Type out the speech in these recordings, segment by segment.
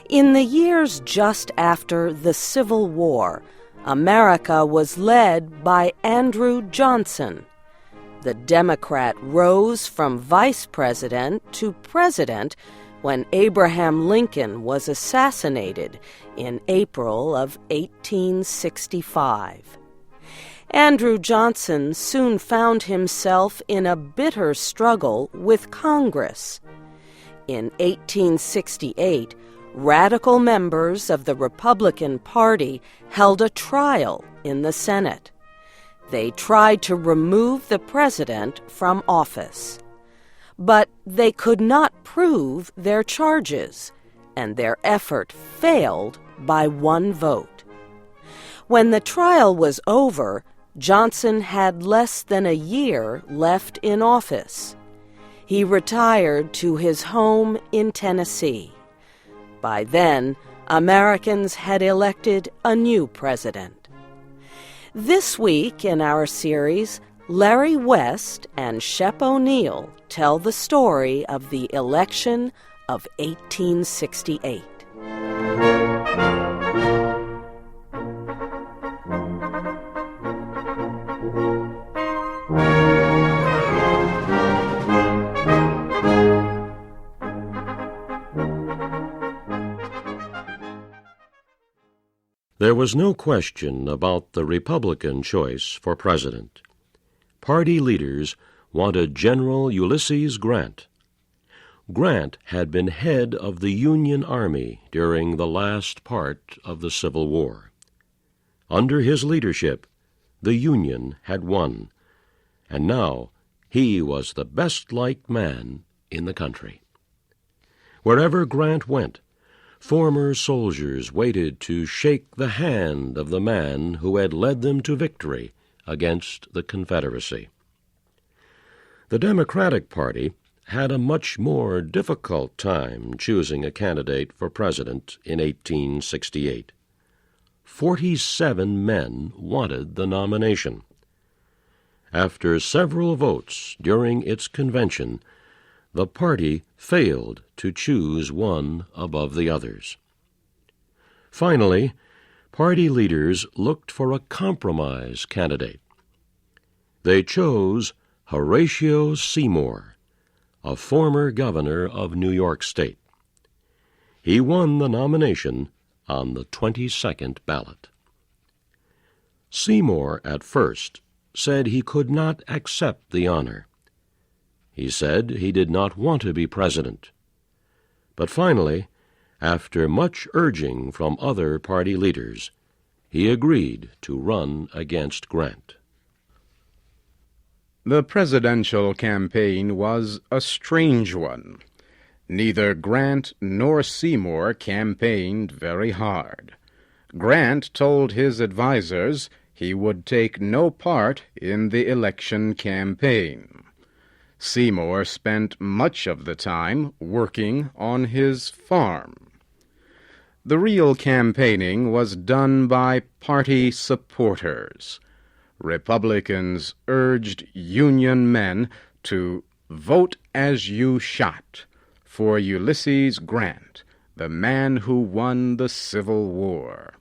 In the years just after the Civil War, America was led by Andrew Johnson. The Democrat rose from vice president to president when Abraham Lincoln was assassinated in April of 1865. Andrew Johnson soon found himself in a bitter struggle with Congress. In 1868, radical members of the Republican Party held a trial in the Senate. They tried to remove the president from office. But they could not prove their charges, and their effort failed by one vote. When the trial was over, Johnson had less than a year left in office. He retired to his home in Tennessee. By then, Americans had elected a new president. This week in our series, Larry West and Shep O'Neill tell the story of the election of 1868. There was no question about the Republican choice for president. Party leaders wanted General Ulysses Grant. Grant had been head of the Union Army during the last part of the Civil War. Under his leadership, the Union had won, and now he was the best-liked man in the country. Wherever Grant went, former soldiers waited to shake the hand of the man who had led them to victory against the Confederacy. The Democratic Party had a much more difficult time choosing a candidate for president in 1868. 47 men wanted the nomination. After several votes during its convention, the party failed to choose one above the others. Finally, party leaders looked for a compromise candidate. They chose Horatio Seymour, a former governor of New York State. He won the nomination on the 22nd ballot. Seymour, at first, said he could not accept the honor. He said he did not want to be president. But finally, after much urging from other party leaders, he agreed to run against Grant. The presidential campaign was a strange one. Neither Grant nor Seymour campaigned very hard. Grant told his advisers he would take no part in the election campaign. Seymour spent much of the time working on his farm. The real campaigning was done by party supporters. Republicans urged Union men to vote as you shot for Ulysses Grant, the man who won the Civil War.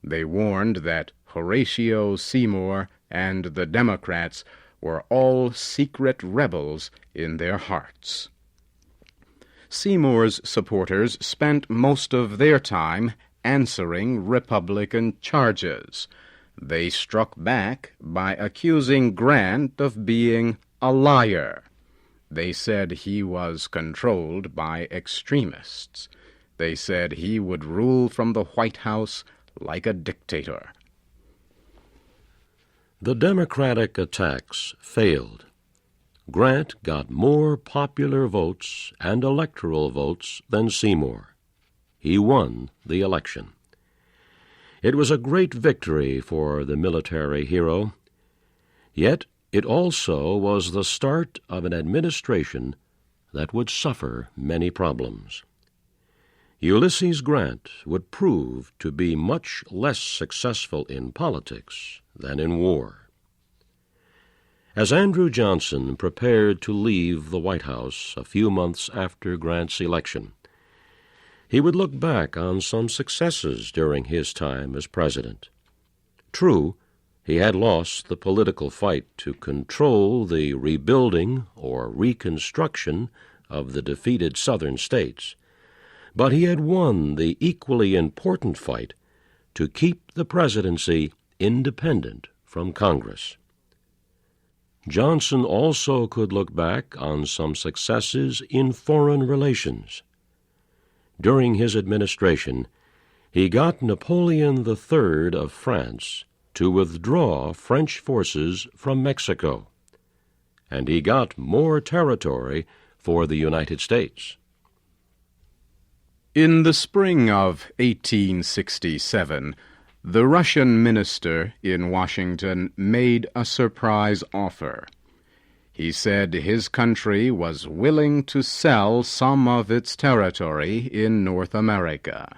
They warned that Horatio Seymour and the Democrats were all secret rebels in their hearts. Seymour's supporters spent most of their time answering Republican charges. They struck back by accusing Grant of being a liar. They said he was controlled by extremists. They said he would rule from the White House like a dictator. The Democratic attacks failed. Grant got more popular votes and electoral votes than Seymour. He won the election. It was a great victory for the military hero, yet it also was the start of an administration that would suffer many problems. Ulysses Grant would prove to be much less successful in politics than in war. As Andrew Johnson prepared to leave the White House a few months after Grant's election, he would look back on some successes during his time as president. True, he had lost the political fight to control the rebuilding or reconstruction of the defeated Southern states, but he had won the equally important fight to keep the presidency independent from Congress. Johnson also could look back on some successes in foreign relations. During his administration, he got Napoleon III of France to withdraw French forces from Mexico, and he got more territory for the United States. In the spring of 1867, the Russian minister in Washington made a surprise offer. He said his country was willing to sell some of its territory in North America.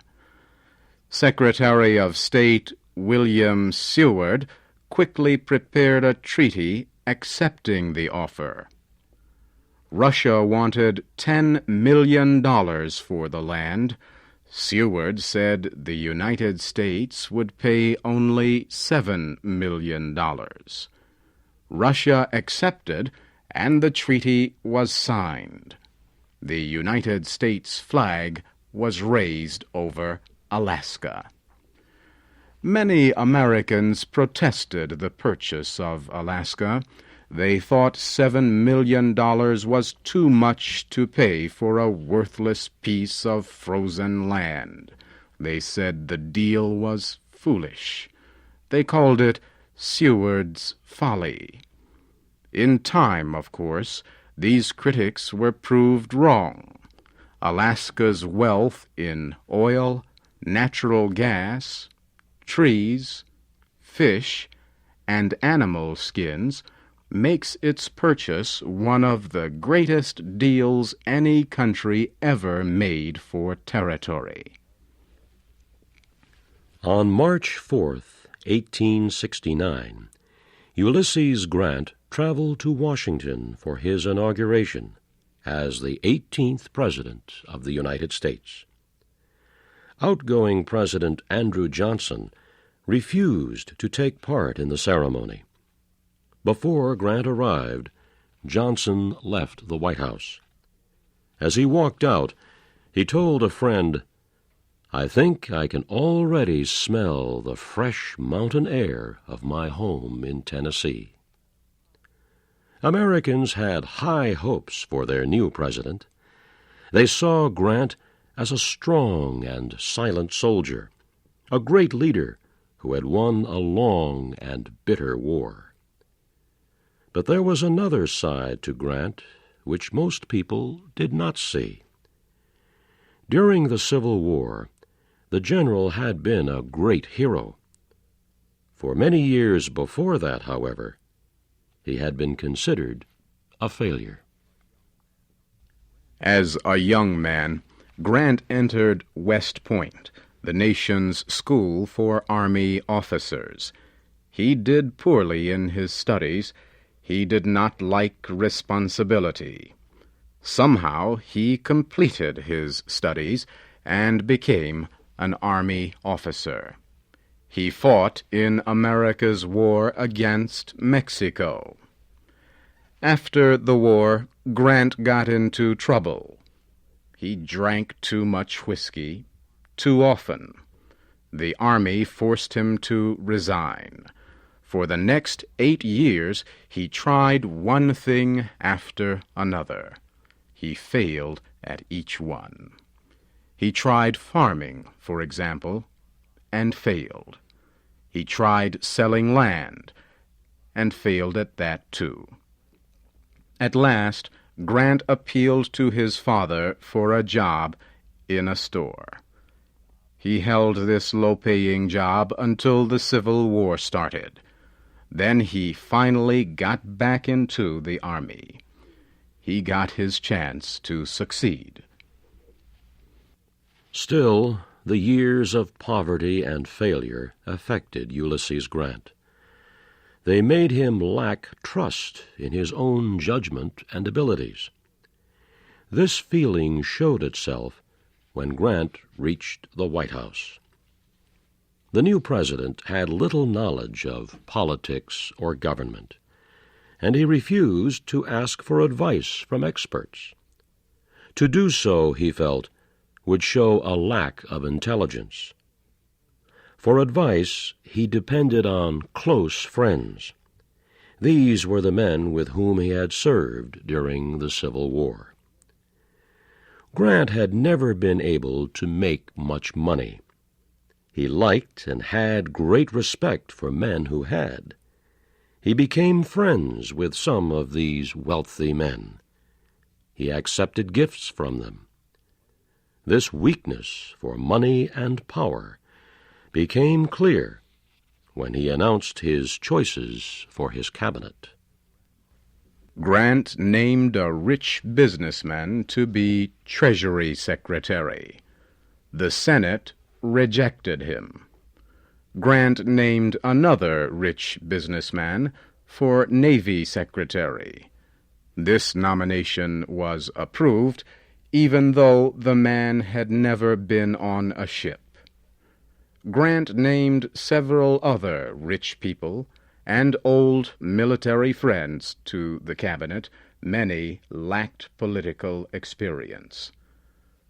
Secretary of State William Seward quickly prepared a treaty accepting the offer. Russia wanted $10 million for the land. Seward said the United States would pay only $7 million. Russia accepted, and the treaty was signed. The United States flag was raised over Alaska. Many Americans protested the purchase of Alaska. They thought $7 million was too much to pay for a worthless piece of frozen land. They said the deal was foolish. They called it Seward's folly. In time, of course, these critics were proved wrong. Alaska's wealth in oil, natural gas, trees, fish, and animal skins makes its purchase one of the greatest deals any country ever made for territory. On March 4th, 1869, Ulysses Grant traveled to Washington for his inauguration as the 18th President of the United States. Outgoing President Andrew Johnson refused to take part in the ceremony. Before Grant arrived, Johnson left the White House. As he walked out, he told a friend, "I think I can already smell the fresh mountain air of my home in Tennessee." Americans had high hopes for their new president. They saw Grant as a strong and silent soldier, a great leader who had won a long and bitter war. But there was another side to Grant which most people did not see. During the Civil War, the general had been a great hero. For many years before that, however, he had been considered a failure. As a young man, Grant entered West Point, the nation's school for Army officers. He did poorly in his studies. He did not like responsibility. Somehow he completed his studies and became an Army officer. He fought in America's war against Mexico. After the war, Grant got into trouble. He drank too much whiskey, too often. The Army forced him to resign. For the next 8 years, he tried one thing after another. He failed at each one. He tried farming, for example, and failed. He tried selling land, and failed at that too. At last, Grant appealed to his father for a job in a store. He held this low-paying job until the Civil War started. Then he finally got back into the Army. He got his chance to succeed. Still, the years of poverty and failure affected Ulysses Grant. They made him lack trust in his own judgment and abilities. This feeling showed itself when Grant reached the White House. The new president had little knowledge of politics or government, and he refused to ask for advice from experts. To do so, he felt, would show a lack of intelligence. For advice, he depended on close friends. These were the men with whom he had served during the Civil War. Grant had never been able to make much money. He liked and had great respect for men who had. He became friends with some of these wealthy men. He accepted gifts from them. This weakness for money and power became clear when he announced his choices for his cabinet. Grant named a rich businessman to be Treasury Secretary. The Senate rejected him. Grant named another rich businessman for Navy Secretary. This nomination was approved, even though the man had never been on a ship. Grant named several other rich people and old military friends to the cabinet. Many lacked political experience.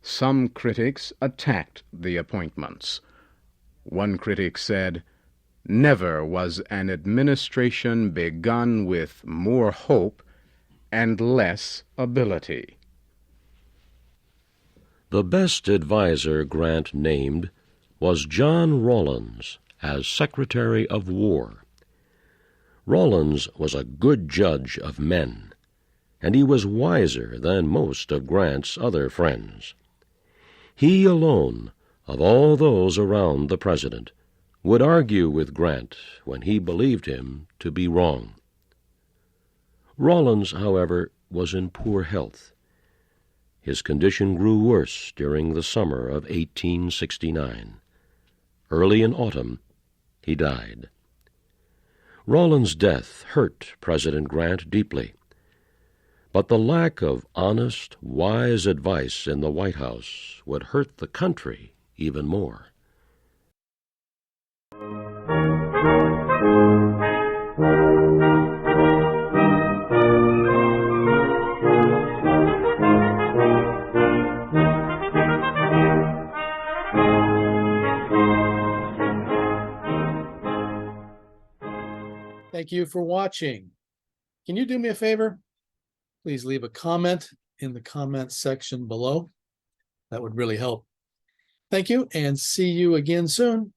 Some critics attacked the appointments. One critic said, "Never was an administration begun with more hope and less ability." The best adviser Grant named was John Rawlins as Secretary of War. Rawlins was a good judge of men, and he was wiser than most of Grant's other friends. He alone, of all those around the president, would argue with Grant when he believed him to be wrong. Rawlins, however, was in poor health. His condition grew worse during the summer of 1869. Early in autumn, he died. Rawlins' death hurt President Grant deeply, but the lack of honest, wise advice in the White House would hurt the country even more. Thank you for watching. Can you do me a favor? Please leave a comment in the comment section below. That would really help. Thank you, and see you again soon.